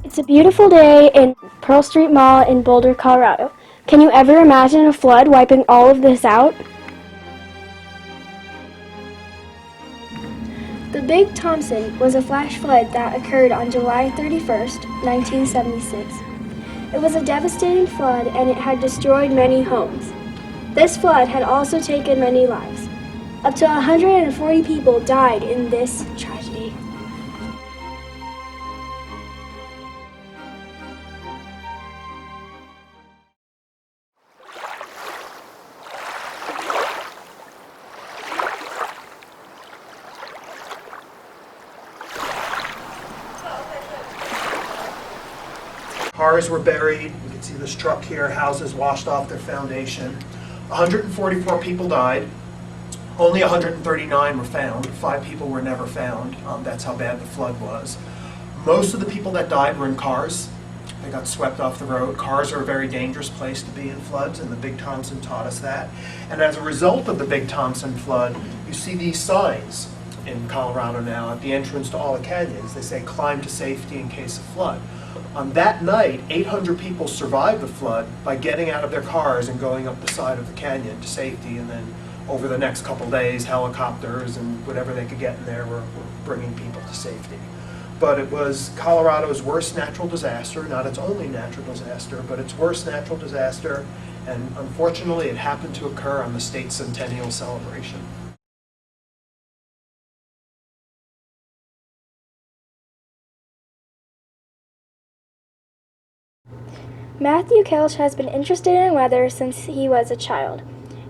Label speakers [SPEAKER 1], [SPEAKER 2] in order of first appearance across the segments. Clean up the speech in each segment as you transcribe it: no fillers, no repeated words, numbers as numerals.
[SPEAKER 1] It's a beautiful day in Pearl Street Mall in Boulder, Colorado. Can you ever imagine a flood wiping all of this out? The Big Thompson was a flash flood that occurred on July 31st, 1976. It was a devastating flood and it had destroyed many homes. This flood had also taken many lives. Up to 140 people died in this tragedy.
[SPEAKER 2] Cars were buried. You can see this truck here, houses washed off their foundation. 144 people died. Only 139 were found. 5 people were never found. That's how bad the flood was. Most of the people that died were in cars. They got swept off the road. Cars are a very dangerous place to be in floods, and the Big Thompson taught us that. And as a result of the Big Thompson flood, you see these signs in Colorado now at the entrance to all the canyons. They say, "Climb to safety in case of flood." On that night, 800 people survived the flood by getting out of their cars and going up the side of the canyon to safety, and then over the next couple days, helicopters and whatever they could get in there were bringing people to safety. But it was Colorado's worst natural disaster, not its only natural disaster, but its worst natural disaster, and unfortunately it happened to occur on the state centennial celebration.
[SPEAKER 1] Matthew Kelsch has been interested in weather since he was a child.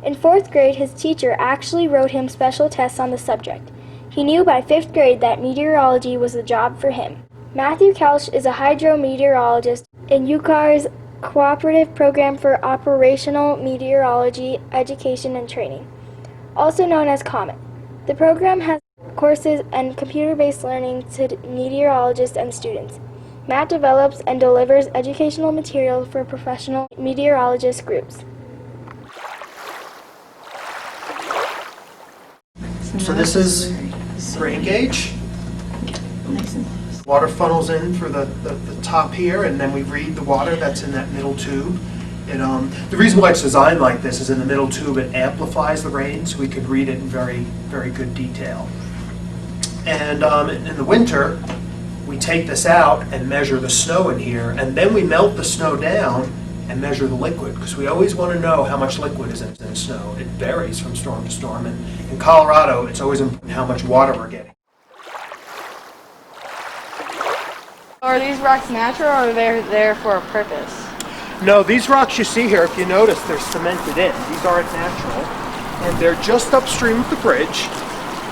[SPEAKER 1] In 4th grade, his teacher actually wrote him special tests on the subject. He knew by 5th grade that meteorology was the job for him. Matthew Kelsch is a hydrometeorologist in NCAR's Cooperative Program for Operational Meteorology Education and Training, also known as COMET. The program has courses and computer-based learning to meteorologists and students. Matt develops and delivers educational material for professional meteorologist groups.
[SPEAKER 2] So this is rain gauge. Water funnels in through the top here, and then we read the water that's in that middle tube. And the reason why it's designed like this is in the middle tube it amplifies the rain, so we could read it in very, very good detail. And in the winter, we take this out and measure the snow in here, and then we melt the snow down and measure the liquid, because we always want to know how much liquid is in snow. It varies from storm to storm, and in Colorado, it's always important how much water we're getting.
[SPEAKER 3] Are these rocks natural, or are they there for a purpose?
[SPEAKER 2] No, these rocks you see here, if you notice, they're cemented in. These aren't natural, and they're just upstream of the bridge.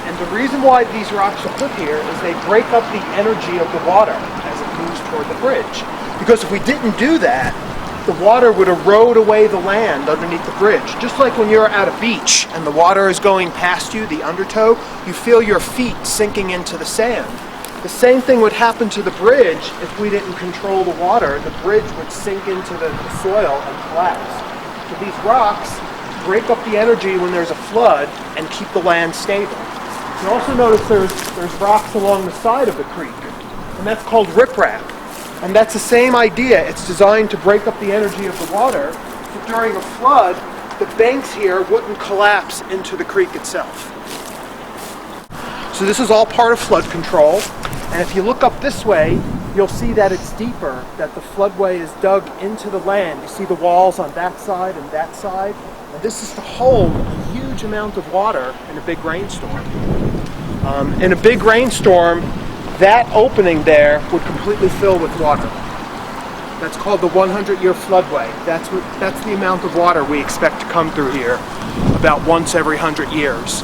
[SPEAKER 2] And the reason why these rocks are put here is they break up the energy of the water as it moves toward the bridge. Because if we didn't do that, the water would erode away the land underneath the bridge. Just like when you're at a beach and the water is going past you, the undertow, you feel your feet sinking into the sand. The same thing would happen to the bridge if we didn't control the water. The bridge would sink into the soil and collapse. So these rocks break up the energy when there's a flood and keep the land stable. You also notice there's rocks along the side of the creek, and that's called riprap. And that's the same idea. It's designed to break up the energy of the water, so during a flood, the banks here wouldn't collapse into the creek itself. So this is all part of flood control, and if you look up this way, you'll see that it's deeper, that the floodway is dug into the land. You see the walls on that side and that side, and this is to hold a huge amount of water in a big rainstorm. In a big rainstorm, that opening there would completely fill with water. That's called the 100-year floodway. That's the amount of water we expect to come through here about once every 100 years.